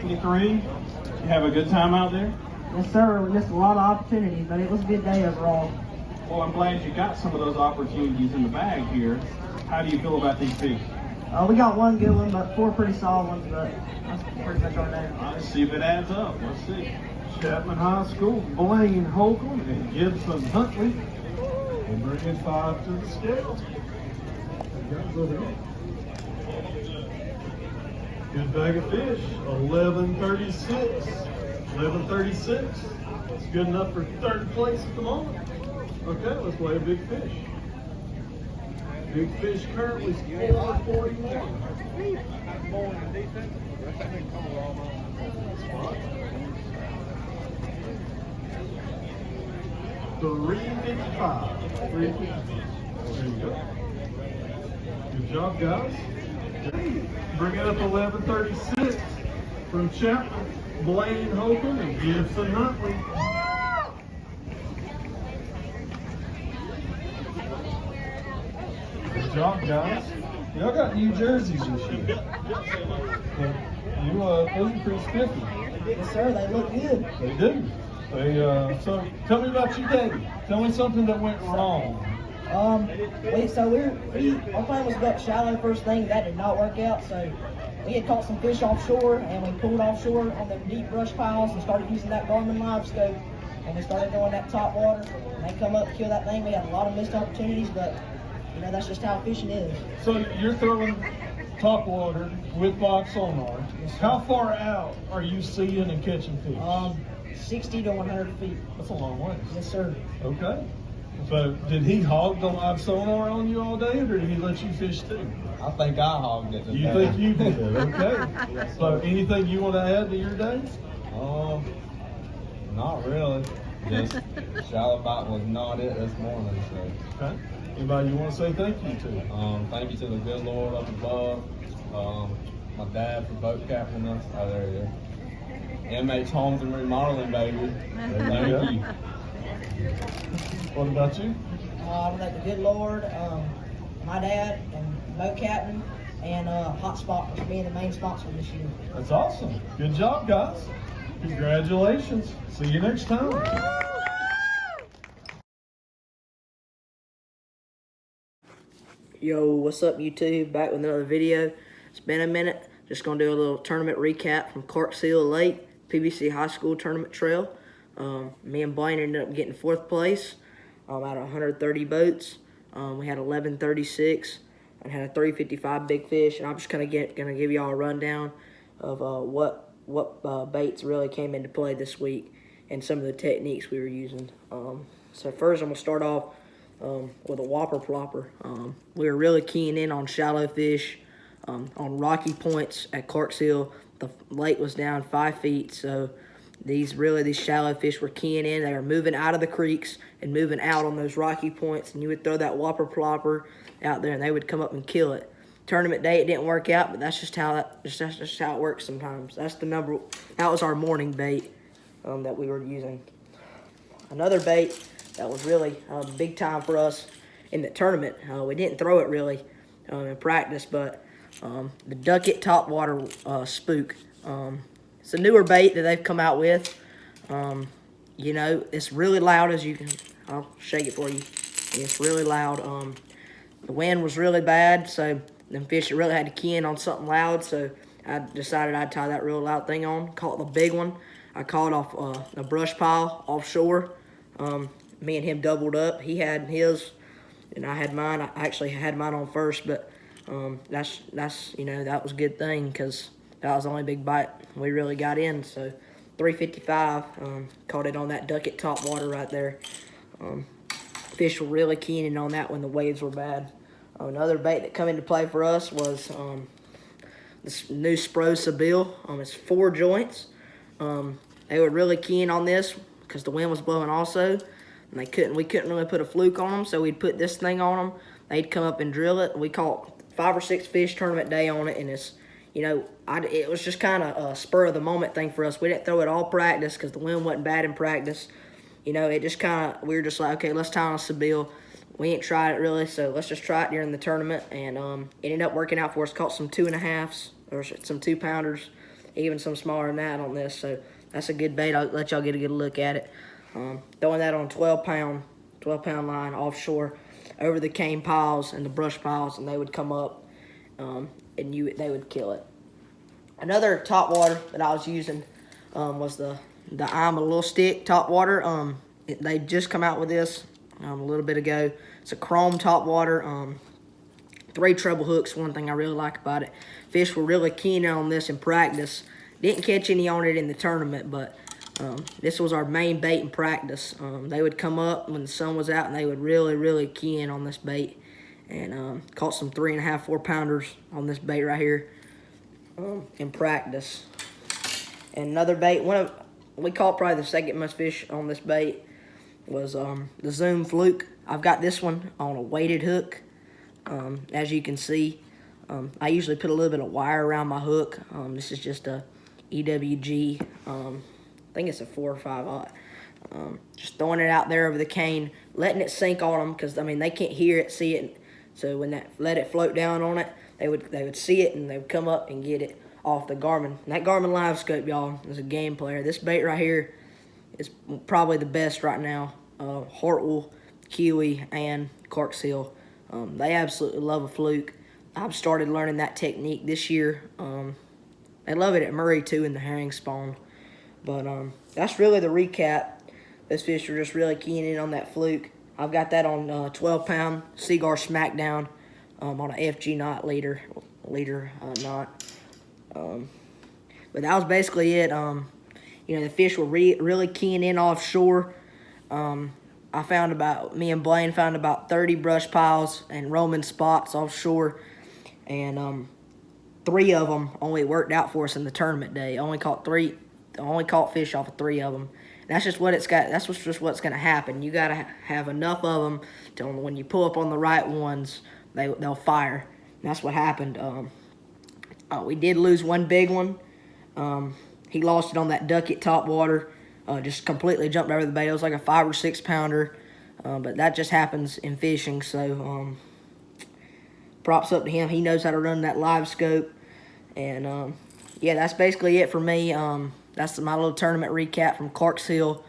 53. You have a good time out there? Yes, sir. We missed a lot of opportunities, but it was a good day overall. Well, I'm glad you got some of those opportunities in the bag here. How do you feel about these fish? We got one good one, but 4 pretty solid ones, but that's pretty much our day. Let's see if it adds up. Let's see. Chapman High School, Blaine Holcomb and Gibson Huntley. We're bringing 5 to the scale. Good bag of fish, 1136. 1136. It's good enough for third place at the moment. Okay, let's weigh a big fish. Big fish currently is 441. 355. 355. There you go. Good job, guys. Bring it up 1136 from Chapman, Blaine Holcomb, and Gibson Huntley. Good job, guys. Y'all got new jerseys this year. Those are pretty spiffy. Yes, sir. They look good. They do. So tell me about you, Davey. Tell me something that went wrong. Our plan was to go up shallow first thing. That did not work out, so we had caught some fish offshore, and we pulled offshore on the deep brush piles and started using that Garmin live scope, and we started going that top water, and they come up, kill that thing. We had a lot of missed opportunities, but you know, that's just how fishing is. So you're throwing top water with box sonar. How far out are you seeing and catching fish? 60 to 100 feet. That's a long way. Yes, sir. Okay. So did he hog the live sonar on you all day, or did he let you fish too? I think I hogged it today. You think you did? Okay. So anything you want to add to your days? Not really. Just shallow bite was not it this morning. So, Okay. Anybody you want to say thank you to? thank you to the good Lord up above. My dad for boat captaining us. Oh, there he is. MH Homes and Remodeling, baby. Thank you. What about you? I would like the good Lord, my dad, and boat captain, and Hotspot for being the main sponsor this year. That's awesome. Good job, guys. Congratulations. See you next time. Yo, what's up YouTube? Back with another video. It's been a minute. Just gonna do a little tournament recap from Clarksville Lake PBC High School Tournament Trail. Me and Blaine ended up getting 4th place out of 130 boats. We had 1136 and had a 355 big fish. And I'm just gonna give y'all a rundown of what baits really came into play this week and some of the techniques we were using. So first I'm gonna start off with a whopper plopper. We were really keying in on shallow fish on rocky points at Clarksville. The lake was down 5 feet, so these shallow fish were keying in. They were moving out of the creeks and moving out on those rocky points, and you would throw that whopper plopper out there and they would come up and kill it. Tournament day, it didn't work out, but that's just how it works sometimes. That was our morning bait that we were using. Another bait that was really big time for us in the tournament. We didn't throw it really in practice, but the Duck It Top Water Spook. It's a newer bait that they've come out with. You know, it's really loud as you can. I'll shake it for you. It's really loud. The wind was really bad, so them fish really had to key in on something loud, so I decided I'd tie that real loud thing on. Caught the big one. I caught off a brush pile offshore. Me and him doubled up. He had his, and I had mine. I actually had mine on first, but that's you know, that was a good thing because that was the only big bite we really got in. So 355, caught it on that Duck It Top Water right there. Fish were really keen in on that when the waves were bad. Another bait that come into play for us was this new Spro Sebile. It's 4 joints. They were really keen on this because the wind was blowing also, and we couldn't really put a fluke on them, so we'd put this thing on them. They'd come up and drill it. We caught 5 or 6 fish tournament day on it, and it's, you know, it was just kind of a spur of the moment thing for us. We didn't throw it all practice because the wind wasn't bad in practice. You know, it just kind of, we were just like, okay, let's tie on a Sebile. We ain't tried it really, so let's just try it during the tournament, and it ended up working out for us. Caught some 2.5s or some 2-pounders, even some smaller than that on this. So that's a good bait. I'll let y'all get a good look at it. Throwing that on 12-pound line offshore over the cane piles and the brush piles, and they would come up, and they would kill it. Another top water that I was using was the I'm a Little Stick top water. They just come out with this a little bit ago. It's a chrome top water. 3 treble hooks. One thing I really like about it. Fish were really keen on this in practice. Didn't catch any on it in the tournament, but this was our main bait in practice. They would come up when the sun was out, and they would really key in on this bait, and caught some 3.5, 4 pounders on this bait right here in practice. And another bait, we caught probably the second most fish on this bait was the Zoom Fluke. I've got this one on a weighted hook. As you can see, I usually put a little bit of wire around my hook. This is just a EWG. I think it's a 4 or 5/0. Just throwing it out there over the cane, letting it sink on them, because I mean they can't hear it, see it. So when let it float down on it, they would see it, and they would come up and get it off the Garmin. And that Garmin Live Scope, y'all, is a game player. This bait right here is probably the best right now. Hartwell, Kiwi, and Clark Seal. They absolutely love a fluke. I've started learning that technique this year. They love it at Murray too in the herring spawn. But that's really the recap. Those fish are just really keying in on that fluke. I've got that on 12-pound Seaguar Smackdown on an FG knot leader knot. But that was basically it. The fish were really keying in offshore. Me and Blaine found about 30 brush piles and roaming spots offshore, and 3 of them only worked out for us in the tournament day. Only caught fish off of 3 of them. And that's just what's going to happen. You got to have enough of them till when you pull up on the right ones, they'll fire. And that's what happened. We did lose one big one. He lost it on that Duckett top water. Just completely jumped over the bait. It was like a 5 or 6 pounder. But that just happens in fishing. So props up to him. He knows how to run that live scope. And yeah, that's basically it for me. That's my little tournament recap from Clark Seal.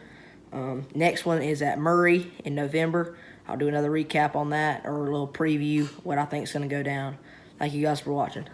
Next one is at Murray in November. I'll do another recap on that, or a little preview what I think is going to go down. Thank you guys for watching.